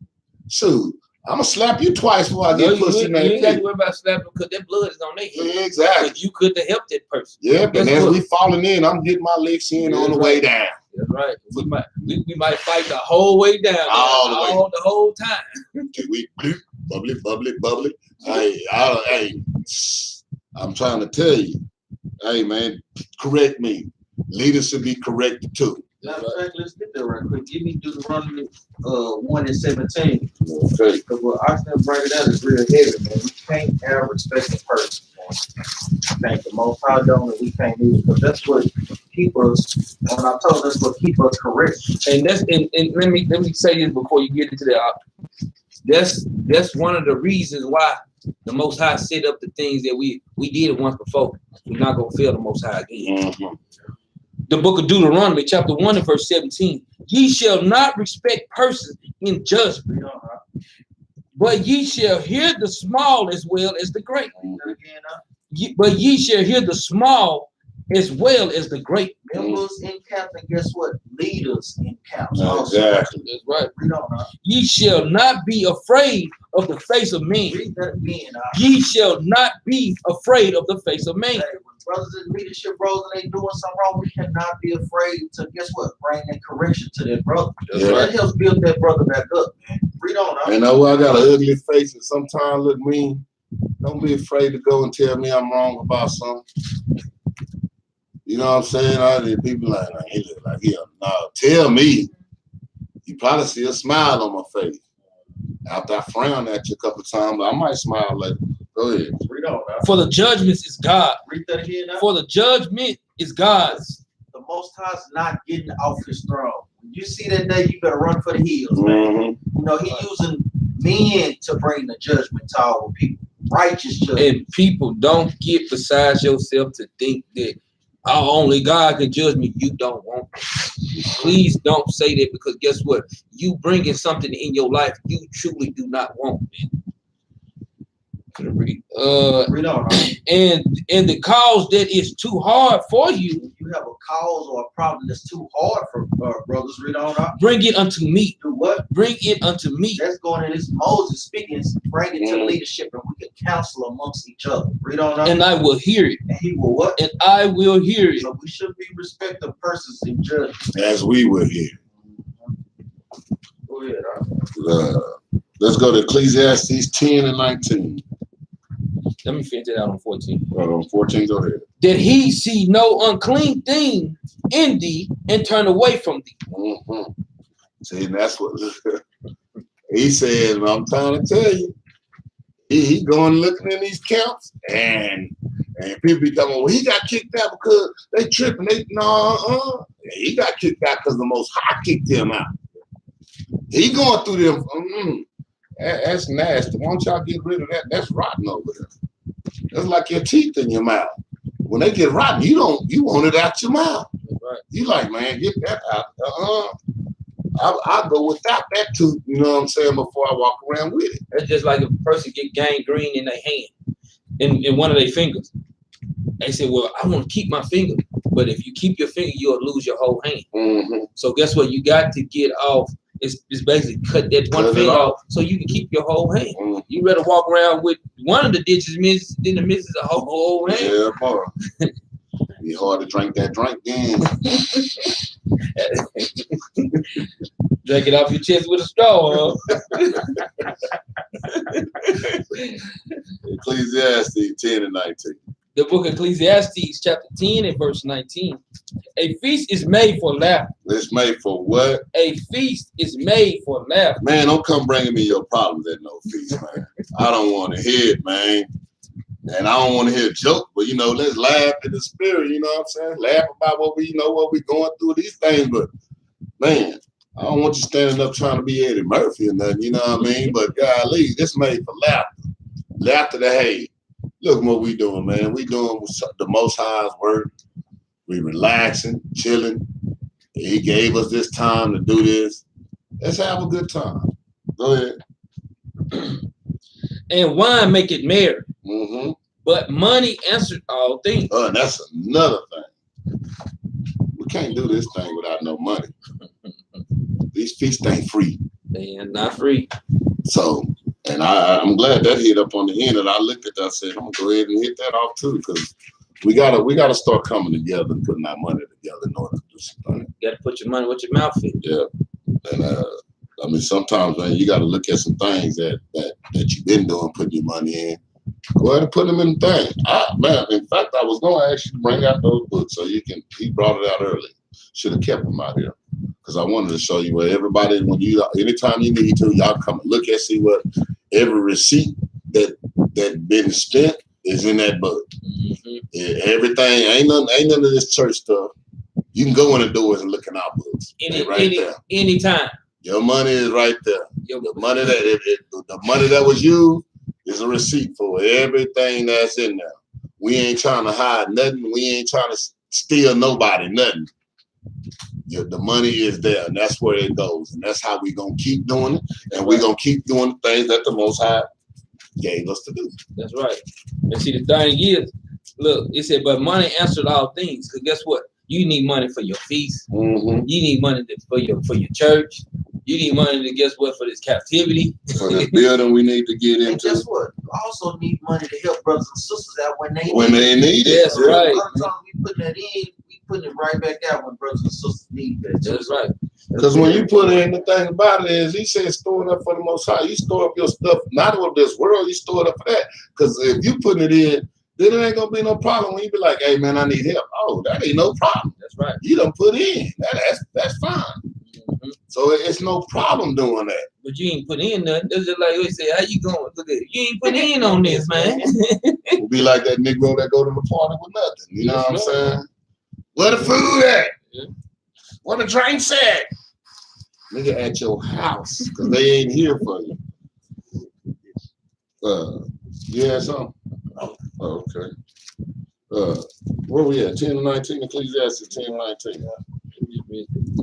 shoot, I'm going to slap you twice before I get pushed in that pit. You ain't got to worry about slapping because that blood is on their head. Yeah, exactly. But you could have helped that person. Yeah, but as we falling in, I'm getting my licks in on the way down. That's right. We might fight the whole way down, the whole time. Okay, we bubbly. Hey, I'm trying to tell you. Hey, man, correct me. Leaders should be corrected too. Matter of fact, let's get there right quick. Give me Deuteronomy 1:17. Okay. Because what I can bring it out is real heavy, man. We can't have respect of person. Thank the Most High don't, and we can't either. Because that's what keep us. When I told us what keep us correct. And that's and let me say this before you get into that. That's one of the reasons why the Most High set up the things that we did once before. We're not gonna fail the Most High again. Mm-hmm. The book of Deuteronomy, chapter 1 and verse 17. Ye shall not respect persons in judgment, but ye shall hear the small as well as the great. But ye shall hear the small as well as the great. Members in camp, and guess what? Leaders in camps. Exactly. That's right. Read on, Ye shall not be afraid of the face of man. Read that again. Ye shall not be afraid of the face of man. Hey, when brothers in leadership roles and they doing something wrong, we cannot be afraid to, guess what? Bring that correction to that brother. Yeah. That helps build that brother back up, man. Read on. You know, I got an ugly face and sometimes look mean. Don't be afraid to go and tell me I'm wrong about something. You know what I'm saying? I hear people like he look like he no. Tell me. You probably see a smile on my face. After I frown at you a couple times, but I might smile later. Go ahead. Read on. For the judgments is God. Read that again. For the judgment is God's. The Most High's not getting off his throne. When you see that day, you better run for the hills, man. You know, he using men to bring the judgment to our people. Righteous judgment. And people don't get beside yourself to think that only God can judge me. You don't want it. Please don't say that, because guess what? You bringing something in your life you truly do not want. Read on. And the cause that is too hard for you. If you have a cause or a problem that's too hard for brothers, read on. Bring it unto me. Do what? Bring it unto me. That's going in this Moses speaking. Bring it to leadership, and we can counsel amongst each other. Read on. And I will hear it. And he will what? And I will hear it. So we should be respect of persons in judgment. As we will hear. Go ahead. Let's go to Ecclesiastes 10 and 19. Let me finish it out on 14. 14, go ahead. That he see no unclean thing in thee and turn away from thee. Mm-hmm. See, that's what He said, I'm trying to tell you, he going looking in these camps and people be talking, well, he got kicked out because they tripping. He got kicked out because the Most High kicked him out. He going through them. That's nasty. Why don't y'all get rid of that? That's rotten over there. That's like your teeth in your mouth. When they get rotten, you want it out your mouth. Right. You like, man, get that out. I'll go without that tooth, you know what I'm saying, before I walk around with it. That's just like a person get gangrene in their hand, in one of their fingers. They say, well, I want to keep my finger, but if you keep your finger, you'll lose your whole hand. Mm-hmm. So guess what? You got to get off. It's basically cut that one finger off so you can keep your whole hand. Mm-hmm. You rather walk around with one of the digits missed than the misses a whole hand. Yeah, boy. Be hard to drink that drink then. Drink it off your chest with a straw, huh? Ecclesiastes 10 and 19. The book of Ecclesiastes, chapter 10 and verse 19. A feast is made for laughter. It's made for what? A feast is made for laughter. Man, don't come bringing me your problems at no feast, man. I don't want to hear it, man. And I don't want to hear a joke, but let's laugh in the spirit, you know what I'm saying? Laugh about what we going through these things, but man, I don't want you standing up trying to be Eddie Murphy or nothing, you know what I mean? But golly, it's made for laughter. Laughter to hey, look what we doing, man. We doing the Most High's work. We relaxing, chilling. He gave us this time to do this. Let's have a good time. Go ahead. And wine make it merry. Mm-hmm. But money answered all things. And that's another thing. We can't do this thing without no money. These feasts ain't free. They are not free. So, and I'm glad that hit up on the end. And I looked at that and said, I'm gonna go ahead and hit that off too, because we gotta start coming together and putting our money together in order to do something. You gotta put your money what your mouth is. Yeah. And sometimes, man, you gotta look at some things that you've been doing, putting your money in. Go ahead and put them in the thing. Man, in fact, I was gonna ask you to bring out those books so you can. He brought it out early. Should have kept them out here because I wanted to show you where everybody, anytime you need to, y'all come and look and see what every receipt that been spent is in that book. Mm-hmm. Everything ain't none of this church stuff. You can go in the doors and look in our books. There. Anytime. Your money is right there. The money that was used is a receipt for everything that's in there. We ain't trying to hide nothing. We ain't trying to steal nobody, nothing. The money is there, and that's where it goes. And that's how we going to keep doing it. And we're going to keep doing the things that the Most High gave us to do. That's right. And see, the thing is, look, it said, but money answered all things. Because guess what? You need money for your feast. Mm-hmm. You need money for your church. You need money to guess what, for this captivity. For this building we need to get into. And guess what? You also need money to help brothers and sisters out when they need it. That's right. A lot of times we putting that in, we putting it right back out when brothers and sisters need that. That's right. Because when you put in, the thing about it is, he said, store it up for the Most High. You store up your stuff, not of this world, you store it up for that. Because if you putting it in, then it ain't going to be no problem when you be like, hey, man, I need help. Oh, that ain't no problem. That's right. You done put in. That's fine. Mm-hmm. So it's no problem doing that. But you ain't put in nothing. It's just like we say, how you going? Look at it. You ain't put in on this, man. It'll be like that Negro that go to the party with nothing. You know what I'm saying? Where the food at? Yeah. Where the drinks at? Nigga at your house, because they ain't here for you. You had something? Oh, okay. Where we at? 10 and 19, Ecclesiastes 10 and 19.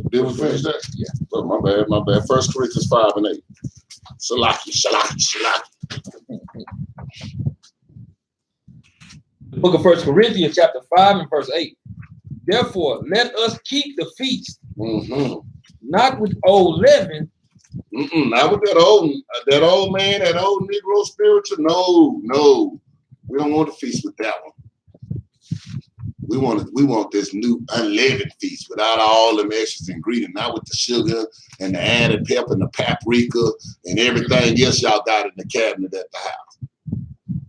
Did we finish that? Yeah. Oh, my bad. 1 Corinthians 5 and 8. Shalaki. The book of 1 Corinthians chapter 5 and verse 8. Therefore, let us keep the feast, not with old leaven. Not with that old man, that old Negro spiritual. No. We don't want to feast with that one. We want this new unleavened feast without all the extras ingredients, not with the sugar and the added pepper and the paprika and everything else y'all got in the cabinet at the house.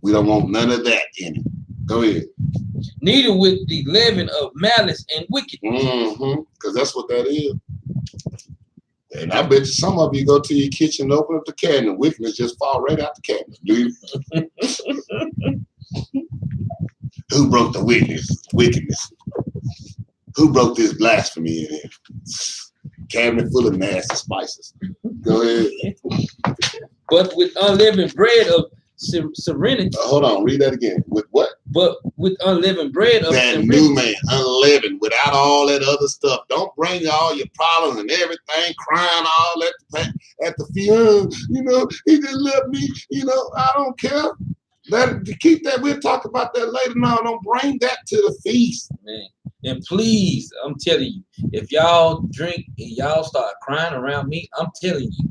We don't want none of that in it. Go ahead. Neither with the leaven of malice and wickedness. Because that's what that is. And I bet you some of you go to your kitchen, open up the cabinet, wickedness just fall right out the cabinet. Who broke the wickedness? Who broke this blasphemy in here? Cabinet full of nasty spices. Go ahead. But with unleavened bread of serenity. Hold on, read that again. With what? But with unleavened bread of That serenity. new man, unleavened, without all that other stuff. Don't bring all your problems and everything, crying all at the feet. You know, he just left me. You know, I don't care. Keep that. We'll talk about that later. No, don't bring that to the feast. Man. And please, I'm telling you, if y'all drink and y'all start crying around me, I'm telling you,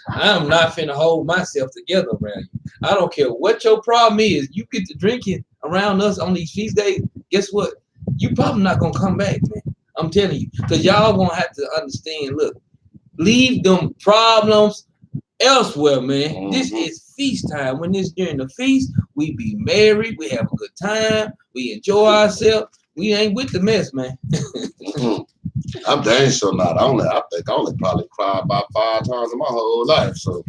I'm not finna hold myself together around you. I don't care what your problem is. You get to drinking around us on these feast days, guess what? You probably not gonna come back, man. I'm telling you. Because y'all gonna have to understand, look, leave them problems elsewhere, man. Mm-hmm. This is feast time. When it's during the feast, we be merry, we have a good time, we enjoy ourselves. We ain't with the mess, man. I'm dang sure not. I think I only probably cried about 5 times in my whole life. So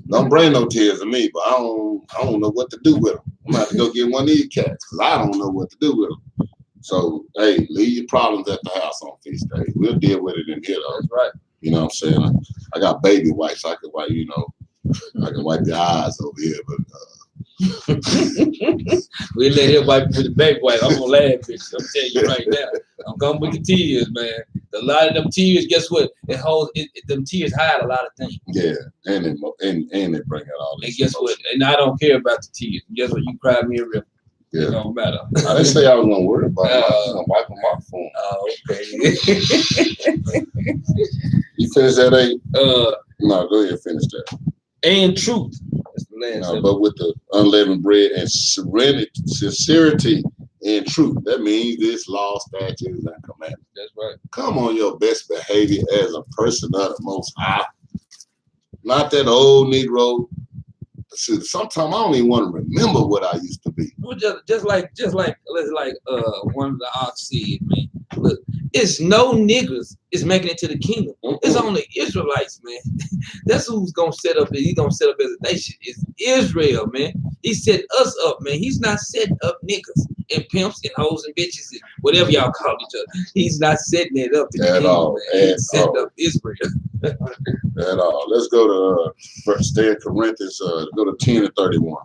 don't bring no tears to me. But I don't know what to do with them. I'm gonna have to go get one of these cats because I don't know what to do with them. So hey, leave your problems at the house on feast day. We'll deal with it in here though. That's right. You know what I'm saying? I got baby wipes. I can wipe. You know, I can wipe your eyes over here, but. We let him wipe with the baby wipe. I'm gonna laugh, bitch. I'm telling you right now. I'm coming with the tears, man. A lot of them tears, guess what? Them tears hide a lot of things. Yeah, and they bring out all this. And guess what? And I don't care about the tears. Guess what? You cry me a river. Yeah. It don't matter. I didn't say I was gonna worry about it. I was gonna wipe them off for him. Oh, okay. You finished that 8? No, go ahead, finish that. And truth. That's the last No, but with the unleavened bread and sincerity and truth. That means this law, statutes, and commandments. That's right. Come on your best behavior as a person of the Most High. Not that old Negro. See, sometimes I don't even want to remember what I used to be. Well, just like one of the ox said, man. Look, it's no niggas is making it to the kingdom. It's only Israelites, man. That's who's gonna set up. He's gonna set up as a nation. It's Israel, man. He set us up, man. He's not setting up niggas and pimps and hoes and bitches and whatever y'all call each other. He's not setting it up to the kingdom, all, man. He's setting up Israel. At all. Let's go to stay in Corinthians. Go to 10 and 31.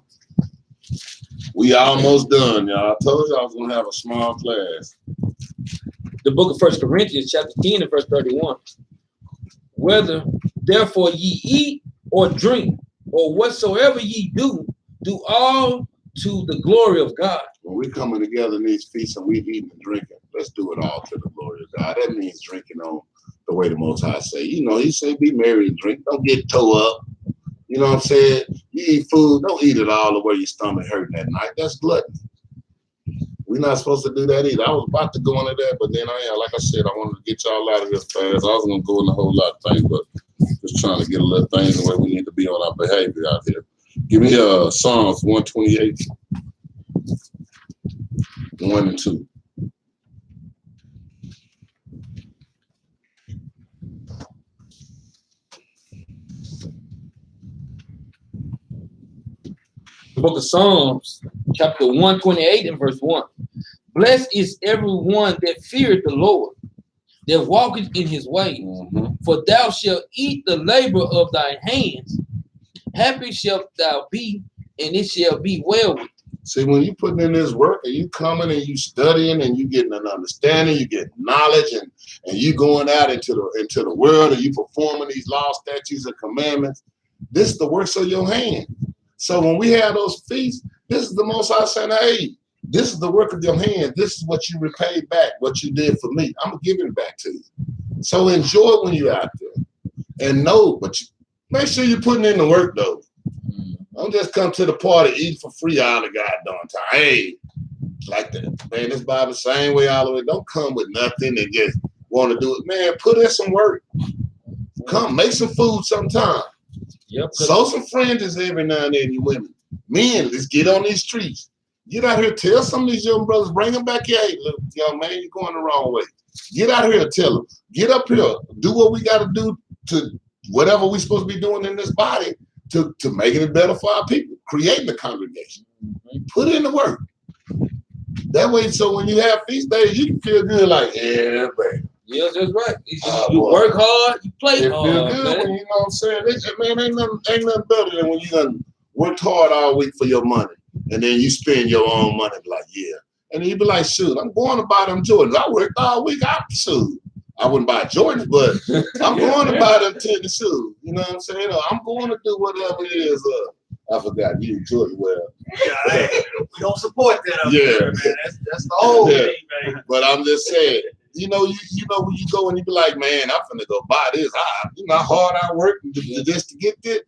We almost done, y'all. I told you I was gonna have a small class. The book of 1 Corinthians, chapter 10 and verse 31. Whether therefore ye eat or drink or whatsoever ye do, do all to the glory of God. When we coming together in these feasts and we eating and drinking, let's do it all to the glory of God. That means drinking on the way the Most High say. You know, he say be merry and drink. Don't get toe up. You know what I'm saying? You eat food, don't eat it all the way your stomach hurting that night. That's gluttony. We're not supposed to do that either. I was about to go into that, but then like I said, I wanted to get y'all out of here fast. I was gonna go in a whole lot of things, but just trying to get a little things the way we need to be on our behavior out here. Give me Psalms 128, 1 and 2. The book of Psalms, chapter 128 and verse 1. Blessed is everyone that feareth the Lord, that walketh in his ways. For thou shalt eat the labor of thy hands. Happy shalt thou be, and it shall be well with thee. See, when you putting in this work and you coming and you studying and you getting an understanding, you get knowledge and you going out into the world and you performing these laws, statutes, and commandments, this is the works of your hand. So when we have those feasts, this is the Most High saying, hey, this is the work of your hands. This is what you repay back, what you did for me. I'm going to give it back to you. So enjoy it when you're out there. And know, but make sure you're putting in the work, though. Don't just come to the party, eat for free all the goddamn time. Hey, like that. Man, this Bible same way all the way. Don't come with nothing and just want to do it. Man, put in some work. Come, make some food sometime. Yep. Sow some friends every now and then, you women. Men, let's get on these streets. Get out here, tell some of these young brothers, bring them back here. Hey, look, young man, you're going the wrong way. Get out here and tell them. Get up here. Do what we got to do to whatever we're supposed to be doing in this body to making it better for our people, creating the congregation. Put in the work. That way, so when you have feast days, you can feel good like, yeah, man. Yeah, that's right. You work hard, you play It hard. feel good when, you know what I'm saying? Man, ain't nothing better than when you done worked hard all week for your money, and then you spend your own money like, yeah. And then you be like, shoot, I'm going to buy them Jordans. I worked all week. I wouldn't buy Jordans, but I'm going to buy them tennis shoes. You know what I'm saying? Or I'm going to do whatever it is. I forgot you Jordan well. Yeah, we don't support that up Yeah. there, man. That's the whole Yeah. thing, man. But I'm just saying, you know when you go and you be like, man, I'm finna go buy this. You know how hard I work just to get this.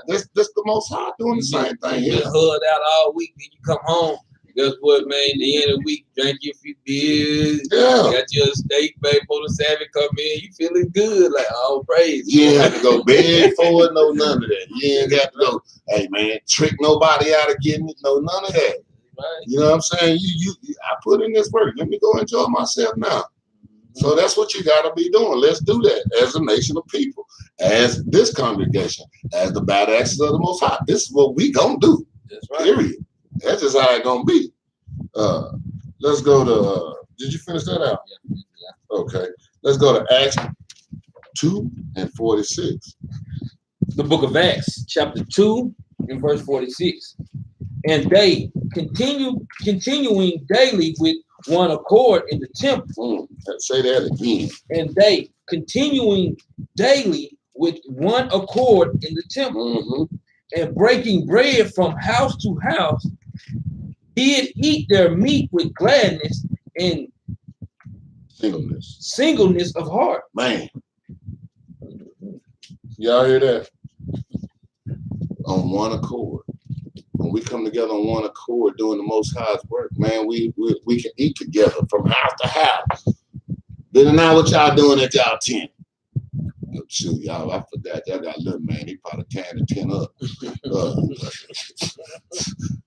That's the most hard doing the same thing. You Yeah. get hugged out all week, then you come home. Guess what, man? The end of the week, drink your few beers. Yeah. Got your steak, babe, before the Sabbath come in. You feeling good, like all praise. You ain't have to go beg for it, no none of that. You ain't got to go, hey man, trick nobody out of getting it, no none of that. Right. You know what I'm saying? I put in this work. Let me go enjoy myself now. So that's what you got to be doing. Let's do that as a nation of people, as this congregation, as the battle axes of the Most High. This is what we gonna do. That's right. Period. That's just how it gonna be. Let's go to. Did you finish that out? Yeah. Okay. Let's go to Acts 2:46. The book of Acts, chapter 2, and verse 46. And they continuing daily with one accord in the temple. Say that again. And they continuing daily with one accord in the temple, and breaking bread from house to house, did eat their meat with gladness and singleness of heart. Man. Y'all hear that? On one accord. When we come together on one accord doing the Most High's work, man, we can eat together from house to house. Then now what y'all doing at y'all tent? Shoot, y'all, I forgot. Y'all got little man. He probably tearing the tent up.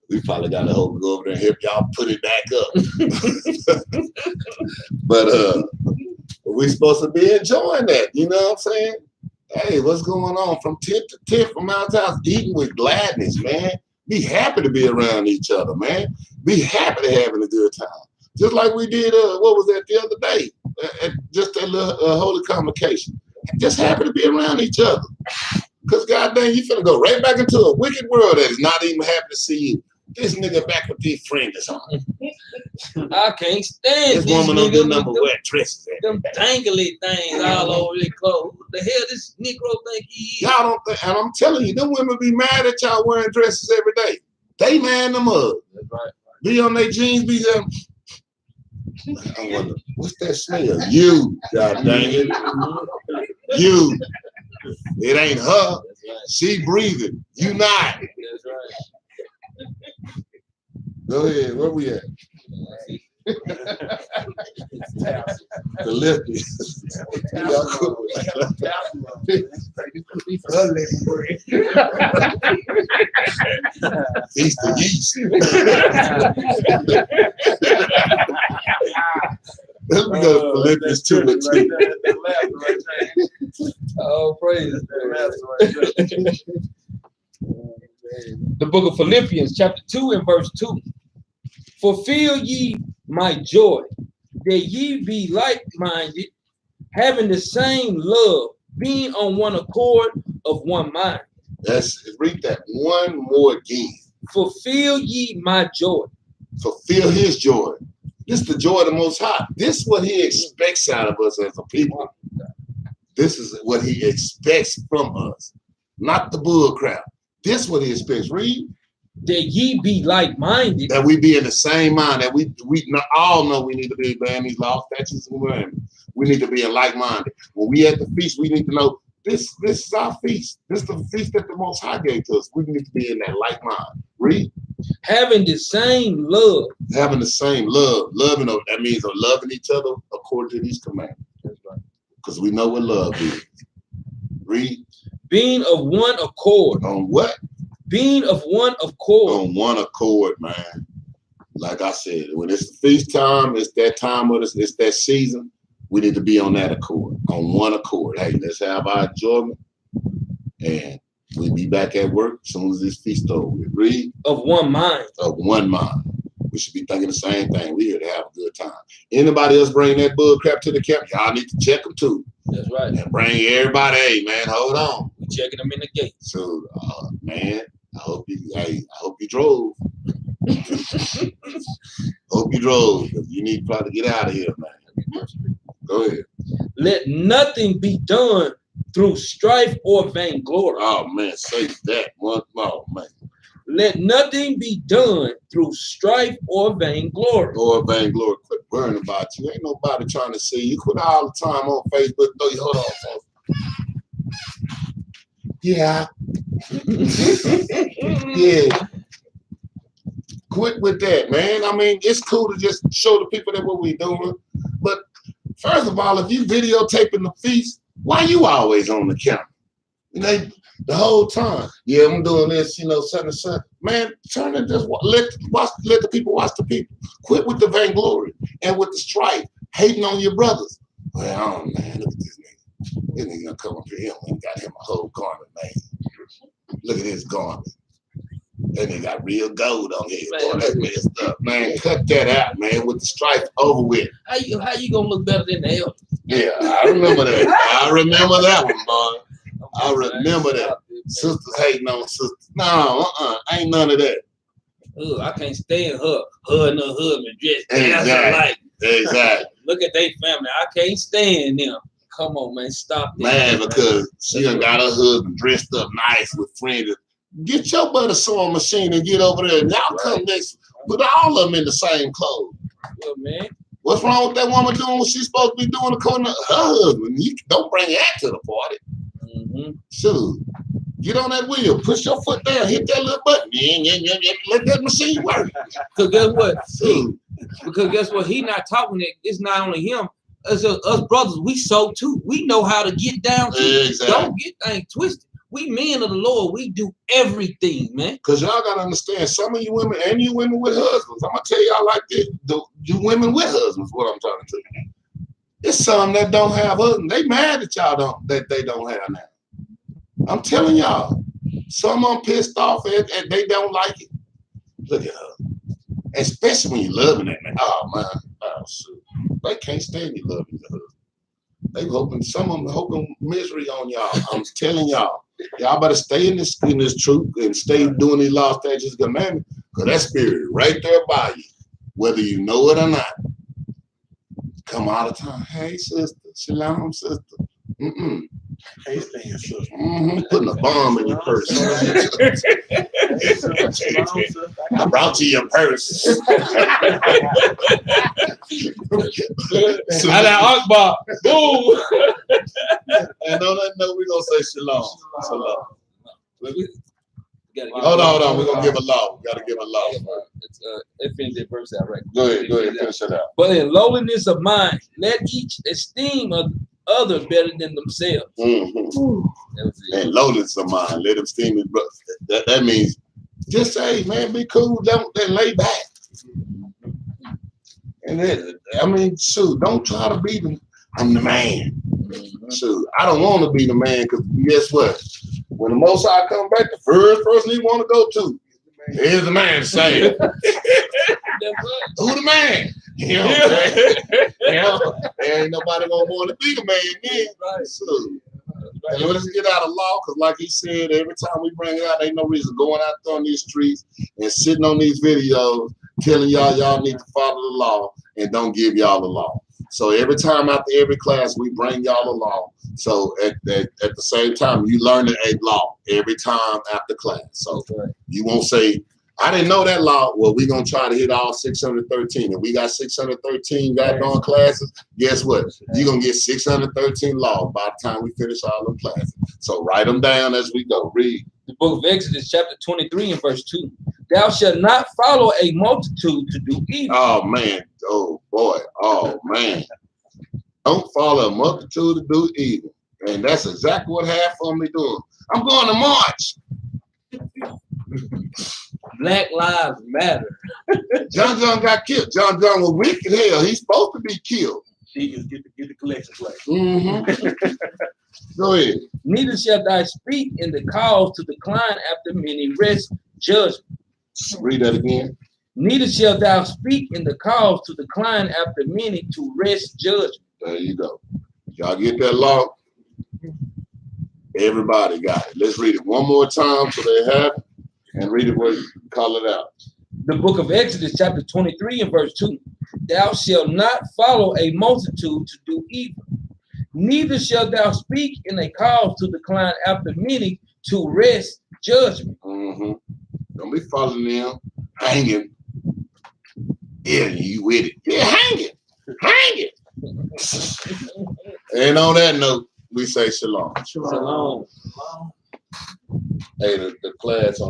We probably got to go over there and help y'all put it back up. But we supposed to be enjoying that. You know what I'm saying? Hey, what's going on? From tent to tent, from house to house, eating with gladness, man. Be happy to be around each other, man. Be happy to having a good time. Just like we did, what was that the other day? Just that little holy convocation. Just happy to be around each other. Because goddamn, you finna go right back into a wicked world that is not even happy to see this nigga back with these fringes on. I can't stand This woman don't do nothing but wear dresses. them dangly things all over their clothes. What the hell this Negro think he is? Y'all don't think, and I'm telling you, them women be mad at y'all wearing dresses every day. They mad them up. That's right. Be on their jeans, be them. I wonder, what's that smell? You, god dang it. You. It ain't her. That's right. She breathing. You not. That's right. Go ahead. Where we at? Philippians. Y'all cool. Feast of yeast. Let me go to Philippians 2 and 2. Oh, praise the book of Philippians, chapter 2 and verse 2. Fulfill ye my joy, that ye be like-minded, having the same love, being on one accord of one mind. Read that one more again. Fulfill ye my joy. Fulfill his joy. This is the joy of the Most High. This is what he expects out of us as a people. This is what he expects from us. Not the bull crap. This is what he expects. Read. That ye be like-minded. That we be in the same mind. That we all know we need to be obeying these laws, statutes, and commandments. We need to be in like-minded. When we at the feast, we need to know this is our feast. This is the feast that the Most High gave to us. We need to be in that like mind. Read. Having the same love. Having the same love. Loving, that means loving each other according to these commandments. That's right. Because we know what love is. Read. Being of one accord. On what? Being of one accord. On one accord, man. Like I said, when it's the feast time, it's that time of this, it's that season. We need to be on that accord, on one accord. Hey, let's have our enjoyment, and we'll be back at work as soon as this feast over. Read Of one mind. of one mind. We should be thinking the same thing. We here to have a good time. Anybody else bring that bull crap to the camp? Y'all need to check them too. That's right. And bring everybody. Hey, man, hold on. We checking them in the gate. So, man, I hope you drove. Hope you drove. 'Cause you need to probably get out of here, man. Go ahead. Let nothing be done through strife or vainglory. Oh man, say that one more, man. Let nothing be done through strife or vainglory. Lord, vainglory, quit worrying about you. Ain't nobody trying to see you. Quit all the time on Facebook. Hold on, folks. Yeah. Yeah. Quit with that, man. I mean, it's cool to just show the people that what we doing. But first of all, if you videotaping the feast, why you always on the camera? You know, the whole time. Yeah, I'm doing this, such and such. Man, turn it, just let the people watch the people. Quit with the vainglory and with the strife, hating on your brothers. Well, man, look at this nigga. This nigga gonna come up here and got him a whole garment, man. Look at his garment. That nigga got real gold on his. Boy, that's messed up. Man, cut that out, man, with the strife over with. How you gonna look better than the elder? Yeah, I remember that. I remember that one, boy. I remember that. Sisters hating on sisters. No, ain't none of that. Ugh, I can't stand her and her husband dressed Exactly. alike. Exactly. Look at their family. I can't stand them. Come on, man, stop that. Man, because she done got her husband dressed up nice with friends. Get your butt a sewing machine and get over there. And y'all come next. Put all of them in the same clothes. Well, man. What's wrong with that woman doing what she's supposed to be doing according to her husband? You don't bring that to the party. Mm-hmm. Shoot. Get on that wheel. Push your foot down. Hit that little button. Let that machine work. Because guess what? Shoot. Because guess what? He not talking it. It's not only him. Us brothers, we so too. We know how to get down too. Exactly. Don't get things twisted. We men of the Lord, we do everything, man. Because y'all got to understand, some of you women, and you women with husbands, I'm going to tell y'all like this, you women with husbands, what I'm talking to. It's some that don't have husbands. They mad at y'all that they don't have now. I'm telling y'all, some of them pissed off and they don't like it. Look at her. Especially when you're loving that man. Oh, man. Oh, shoot. They can't stand you loving your husband. They hoping, some of them hoping misery on y'all. I'm telling y'all. Y'all better stay in this truth and stay doing these law, statutes, commandments, because that spirit right there by you, whether you know it or not. Come all the time. Hey, sister. Shalom, sister. Hey, stand, sister. Putting a bomb in your purse. I brought you your purse. Akbar. Boom. And on that note, we're going to say shalom. Shalom. Hold on. We're going to give a law. We got to give a law. Let's finish that verse out right. Go ahead. Finish it out. But in lowliness of mind, let each esteem others better than themselves. And lowliness of mind, let them esteem his brother. That means just say, man, be cool. Don't lay back. And then, shoot, don't try to be I'm the man. Shoot, I don't want to be the man because guess what? When the Most High come back, the first person he want to go to is the man to say it. Who the man? You know what I'm saying? There ain't nobody gonna want to be the man then. Right. So, and let's get out of law, because like he said, every time we bring it out, ain't no reason going out there on these streets and sitting on these videos telling y'all need to follow the law and don't give y'all the law. So every time after every class, we bring y'all the law. So at the same time, you learn a law every time after class. So you won't say, I didn't know that law. Well, we're going to try to hit all 613. If we got 613 goddamn classes, guess what? You're going to get 613 laws by the time we finish all the classes. So write them down as we go. Read. The book of Exodus, chapter 23 and verse 2. Thou shalt not follow a multitude to do evil. Oh, man. Oh, boy. Oh, man. Don't follow a multitude to do evil. And that's exactly what half of me doing. I'm going to march. Black Lives Matter. John got killed. John was weak as hell. He's supposed to be killed. deacons get the collection plate. Mm-hmm. Go ahead. Neither shalt thou speak in the cause to decline after many rest judgment. Read that again. Neither shalt thou speak in the cause to decline after many to rest judgment. There you go. Y'all get that law? Everybody got it. Let's read it one more time so they have it, and read it where you call it out. The book of Exodus, chapter 23 and verse 2. Thou shalt not follow a multitude to do evil. Neither shalt thou speak in a cause to decline after many to rest judgment. Mm-hmm. Don't be following them. Hanging. Yeah, you with it. Yeah, hang it. And on that note, we say shalom. Shalom. Hey, the class on